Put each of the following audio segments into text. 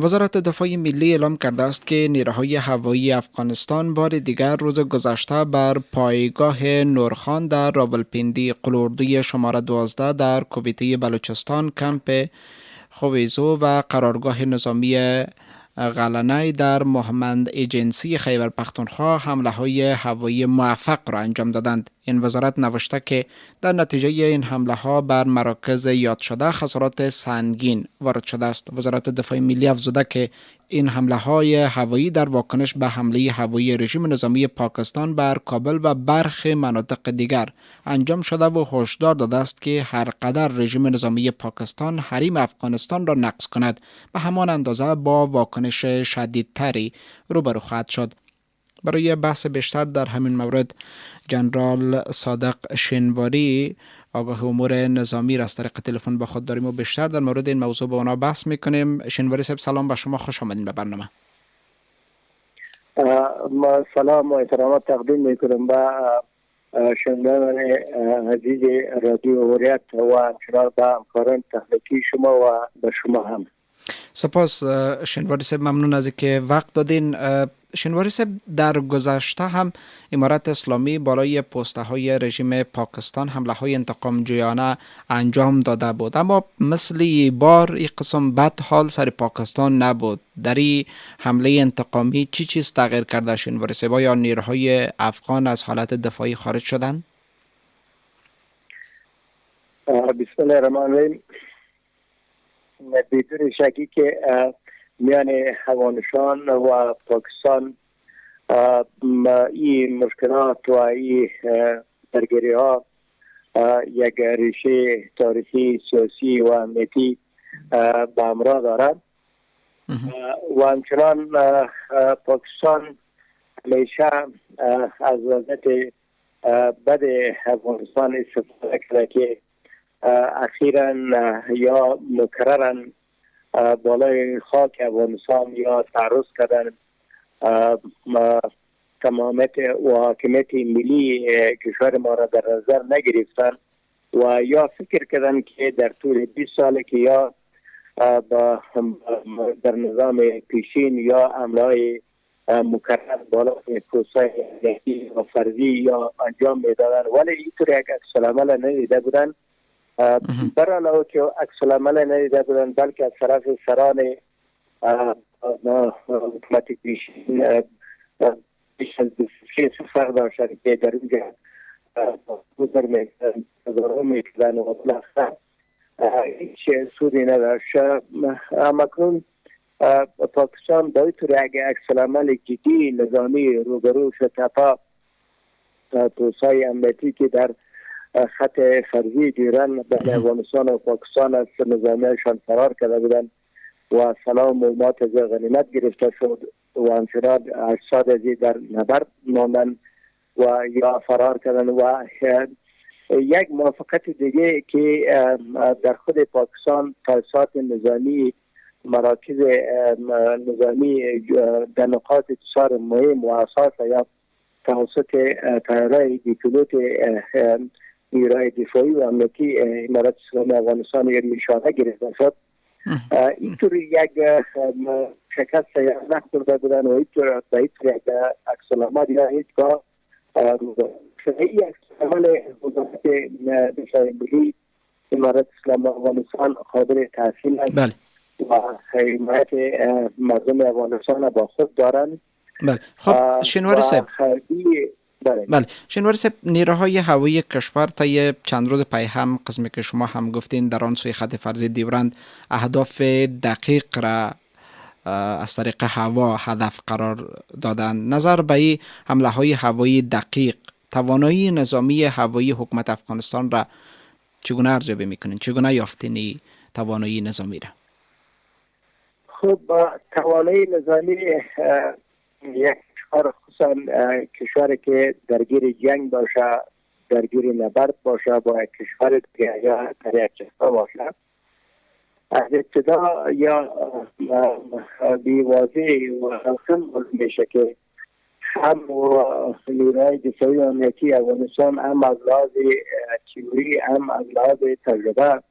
وزارت دفاع ملی اعلام کرده است که نیروهای هوایی افغانستان بار دیگر روز گذشته بر پایگاه نورخان در راولپیندی قلوردوی شماره 12 در کویته بلوچستان، کمپ خویزو و قرارگاه نظامی غلنای در مهمند ایجنسی خیبر پختونخوا حمله های هوایی موفق را انجام دادند. این وزارت نوشته که در نتیجه این حمله ها بر مراکز یاد شده خسارات سنگین وارد شده است. وزارت دفاع ملی افزوده که این حمله های هوایی در واکنش به حمله هوایی رژیم نظامی پاکستان بر کابل و برخی مناطق دیگر انجام شده و هشدار داده است که هر قدر رژیم نظامی پاکستان حریم افغانستان را نقض کند به همان اندازه با واکنش شدیدتری روبرو خواهد شد. برای بحث بیشتر در همین مورد جنرال صادق شینواری آگاه امور نظامی را از طریق تلفن با خود داریم و بیشتر در مورد این موضوع با اونا بحث میکنیم. شینواری صاحب سلام به شما، خوش آمدین به برنامه. ما سلام و احترامات تقدیم میکنم به شنوندگان عزیز رادیو هوریت و همچنان به همکاران تکنیکی شما و به شما هم. سپاس شینواری صاحب، ممنون از اینکه وقت دادین. شینواری صاحب، در گذشته هم امارت اسلامی بالای پسته های رژیم پاکستان حمله های انتقام جویانه انجام داده بود، اما مثل بار این قسم بد حال سر پاکستان نبود. در این حمله انتقامی چی چیز تغییر کرده شینواری صاحب؟ یا نیروهای افغان از حالت دفاعی خارج شدند؟ بسم الله الرحمن الرحیم. بدون شکی که میان افغانستان و پاکستان این مشکلات و این درگیری ها یک ریشه تاریخی، سیاسی و امنیتی به همراه دارد و همچنان پاکستان همیشه از وضعیت بد افغانستان استفاده کرده که اخیراً یا مکرراً بالای خاک افغانستان یا تعرض کردن تمامیت و حاکمیت ملی کشور ما را در نظر نگرفتن و یا فکر کردن که در طول 20 سال که یا در نظام پیشین یا حمله مکرر بالای پروسه و فرضی یا انجام میدادن، ولی اینطور یک عکس العمل ندیده بودن. بر علاوه که عکس العمل ندیده بودن، بلکه از طرف سران حکومت پیشین بیش از 26 سفر داشتن که در اینجا گذر میکردن و بالاخره هیچ سودی نداشت. اکنون پاکستان با اینطور یک عکس العمل جدی نظامی روبرو شد تا توسعه امنیتی که در خط فرضی دیران بین افغانستان و پاکستان از نظامیشان فرار کرده بودند و سلام و مات از غنیمت گرفته شد و همچنان اجساد ازی در نبرد ماندن و یا فرار کردن. و یک موافقت دیگه که در خود پاکستان تاسیسات نظامی، مراکز نظامی در نقاط بسیار مهم و اساس یا توسط طیاره‌های بی‌پیلوت نیروهای دفاعی و امنیتی امارت اسلامی افغانستان یک نشانه گرفته شد. اینطور یک شکست یا نخورده بودن و اینطور یک عکس العمل یا هیچگاه این عکس العمل وزارت دفاع ملی امارت اسلامی افغانستان قابل تحسین است و حمایت مردم افغانستان با خود دارند. بله. خب شینواری صاحب، بله شینواری صاحب، نیروهای هوایی کشور طی چند روز پی هم قسمی که شما هم گفتین در آن سوی خط فرضی دیورند اهداف دقیق را از طریق هوا هدف قرار دادند. نظر به این حمله های هوایی دقیق، توانایی نظامی هوایی حکومت افغانستان را چگونه ارزیابی میکنین؟ چگونه یافتین توانایی نظامی را؟ خب توانایی نظامی یک کشور، خصوصا کشوری که درگیر جنگ باشه، درگیر نبرد باشه با یک کشور که یا در یک جهان باشه، از ابتدا یا بی‌واضح و روشن میشه که هم نیروهای دفاعی و امنیتی افغانستان هم از لحاظ تئوری هم از لحاظ تجربه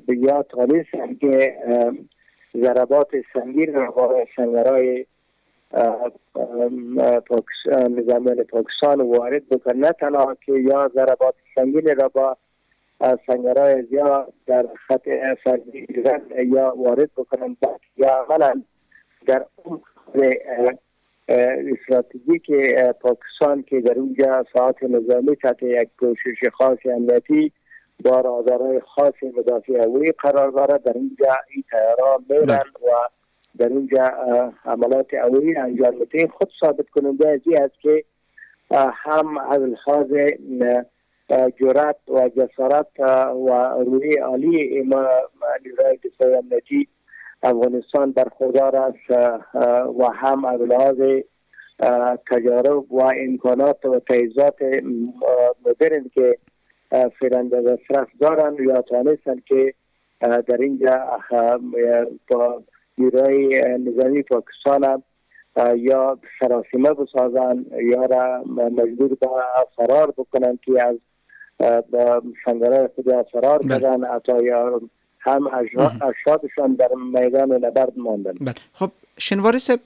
به یاد خالیست که ضربات سنگین را با سنگرهای نظامیان پاکستان وارد بکنند، نه تنها که یا ضربات سنگین را با سنگرهای زیاد در خط فردی یا وارد بکنند، یا عملا در اون استراتژیک پاکستان که در اونجا ساعت نظامی تحت یک کوشش خاص امنیتی با رادارهای خاص مدافع هوایی قرار دارد، در اونجا این تیاران میرن و در اونجا عملات هوایی انجام میدن. خود ثابت کننده از این است که هم از لحاظ جرأت و جسارت و روی عالی نیروهای دفاعی امنیتی افغانستان برخوردار است و هم از لحاظ تجارب و امکانات و تجهیزات مدرن که فعلا در دسترس دارند یا توانستند که در اینجا با نیروهای نظامی پاکستان یا سراسیمه بسازند یا را مجبور به فرار بکنند که از سنگرهای خود فرار کردن، حتی یا هم اشهادشان در میدان نبرد ماندن. خب شنواری صاحب،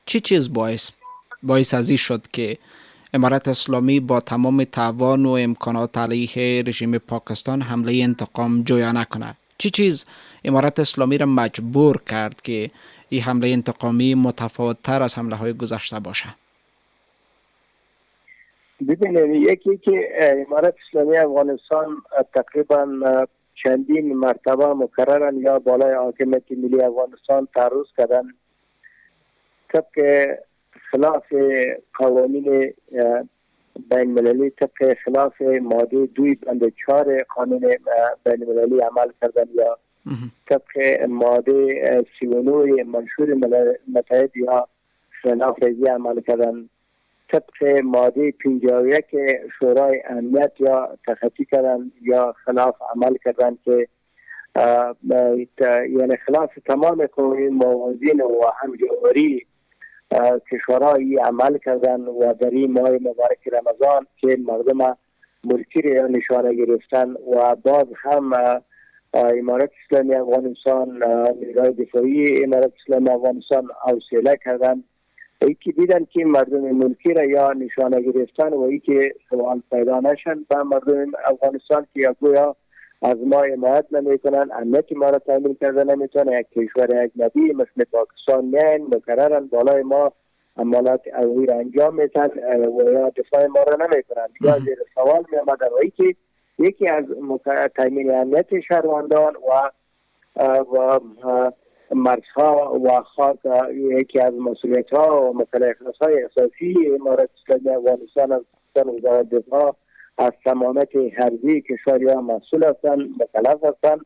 چی چیز باعث ازی شد که امارت اسلامی با تمام توان و امکانات علیه رژیم پاکستان حمله انتقام جویا نکنه؟ چی چیز امارت اسلامی را مجبور کرد که این حمله انتقامی متفاوت تر از حمله های گذشته باشه؟ ببینید، یکی که امارت اسلامی افغانستان تقریبا چندین مرتبه مکررن یا بالای حاکمیت ملی افغانستان تعرض کردن طبق خلاف قوانین بین المللی، طبق خلاف ماده 2 بند 4 قانون بین المللی عمل کردن یا طبق ماده 39 منشور ملل متحد یا خلاف ریزی عمل کردن، طبق ماده 51 شورای امنیت یا تخطی کردن یا خلاف عمل کردن که یعنی خلاف تمام قوانین موازین و همجوری کشورهایی عمل کردن و در این ماه مبارک رمضان که مردم ملکی را نشانه گرفتن و باز هم امارت اسلامی افغانستان، نیروهای دفاعی امارت اسلامی افغانستان حوصله کردن ای که دیدن که مردم ملکی را یا نشانه گرفتن و ای که سوال پیدا نشن به مردم افغانستان که یا گویا از ما حمایت نمیکنن، امنیت ما را تامین کرده نمیتونه، یک کشور اجنبی مثل پاکستان میان مکررن بالای ما عملات هوایی را انجام میدن و یا دفاع ما را نمیکنن یا زیر سوال میامدن و ای که یکی از تامین امنیت شهروندان و مرزها و خاک یکی از مسئولیت‌ها و مکلفیت‌های اساسی امارت اسلامی افغانستان وزارت دفاع از سلامت حربی کشورها مسئول هستند، مکلف هستند.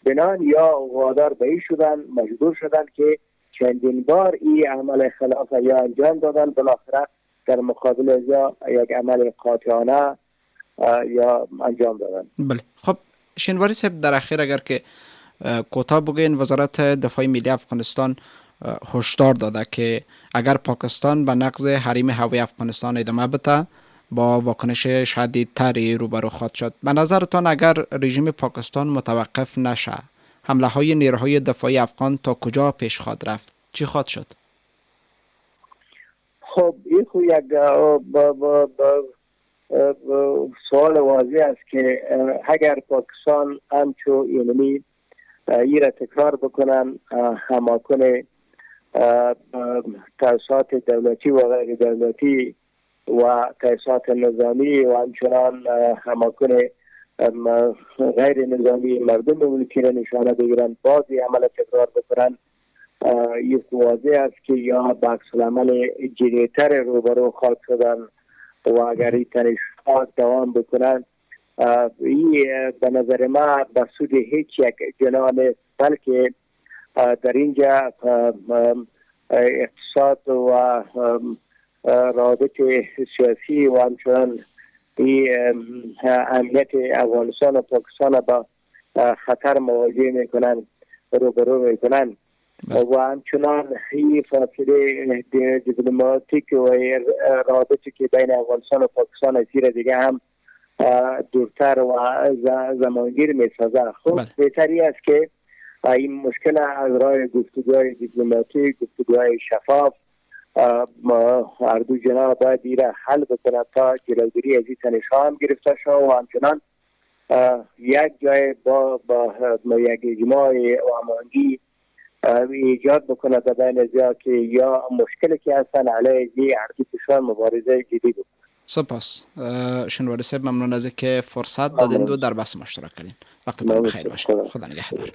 بنان یا وادار به این شدن، مجبور شدن که چندین بار این عمل خلاف یا انجام دادن، بالاخره در مقابل یا یک عمل قاطعانه یا انجام دادن. بله. خب شنواری صاحب، در اخیر اگر که کوتاه بگین، وزارت دفاع ملی افغانستان هشدار داده که اگر پاکستان به نقض حریم هوایی افغانستان ادامه بده با واکنش شدیدتری روبرو خواهد شد. به نظرتان اگر رژیم پاکستان متوقف نشه، حمله های نیروهای دفاعی افغان تا کجا پیش خواهد رفت؟ چی خواهد شد؟ خب این یک سوال واضح است که اگر پاکستان همچو اینمی این را تکرار بکنن، هماکن تأسیسات دولتی و غیر دولتی و تأسیسات نظامی و همچنان هماکن غیر نظامی مردم ملکی را نشانه بگیرن، بازی عمل تکرار بکنن، این واضح است که یا به عکس العمل جدی‌تر روبرو خواهد شدن و اگر این تنش‌ها دوام بکنن، این به نظر ما به سود هیچ یک جناح نیست، بلکه در اینجا اقتصاد و روابط سیاسی و همچنان امنیت افغانستان و پاکستان با خطر مواجه میکنن، روبرو میکنن و همچنان این فاصله دیپلماتیک و روابطی که بین افغانستان و پاکستان از دیگه هم دورتر و زمانگیر میسازه. خب بهتری است که این مشکل از راه گفتگوهای دیپلماتیک، گفتگوهای شفاف، هر دو جناح باید ایره حل بکنه تا جلوگیری از این تنش‌ها هم گرفته شد و همچنان یک جای با یک اجماع و هماهنگی ایجاد بکنه در بین ازیا که یا مشکلی که هستن علیه هر دو کشور مبارزه جدی بکنه. سپاس شنواری صاحب، ممنون از که فرصت دادین و در بحث مشترک کردین. وقتتان بخیر باشه. خدا نگهدار.